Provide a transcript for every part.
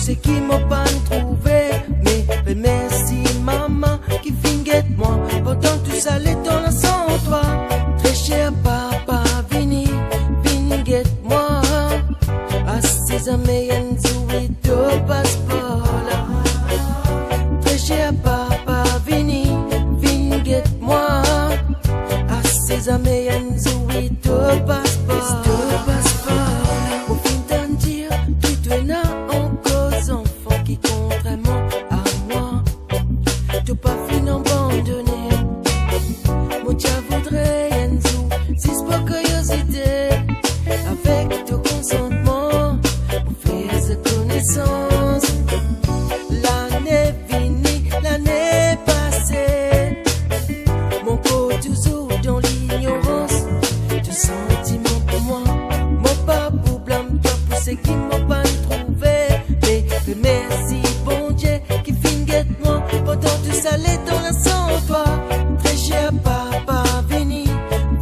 c'est qui m'ont pas trouvé. Mais merci maman qui finguette moi. Pendant tout ça, les temps là sans toi. Très cher papa, vini moi. À ses amis, et tout passeport là. Très cher papa, vini moi. À ses amis, et tout passeport. Au fin d'un dire, tu dois n'a encore enfants qui contrairement à moi, tu pas fin abandonné. Moi tu voudrais Enzo, si c'est pas curiosité, avec ton consentement, pour faire cette connaissance. L'année finie, l'année passée, mon corps toujours dans l'ignorance, tu sentiments pour moi, mon pas pour blâme toi pour ce qui m'ont pas trouvé. Mais merci bon Dieu qui finguette moi, pendant tout ça les temps là sans toi. Très cher papa,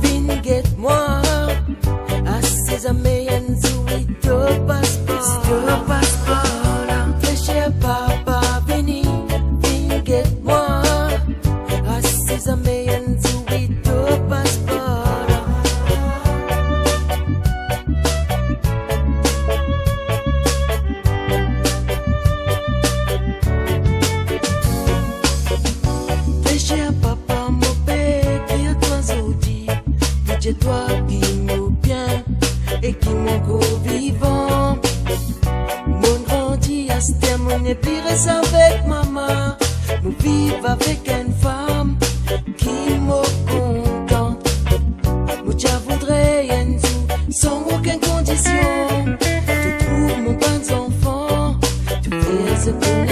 vinguette moi. À ses amis, Enzo, et tout passeport là. Très cher papa, vinguette moi. À ses amis, Enzo, et tout passeport là. Très cher papa, mon père, qui à toi aujourd'hui, c'est toi qui m'aime bien et qui m'en vivant. Mon grandi à ce terme, mon épiresse avec maman. Mon vivre avec une femme qui m'en contente. Moi, je voudrais Enzo, sans aucune condition. Tu trouves mon bon enfant, tu fais ce que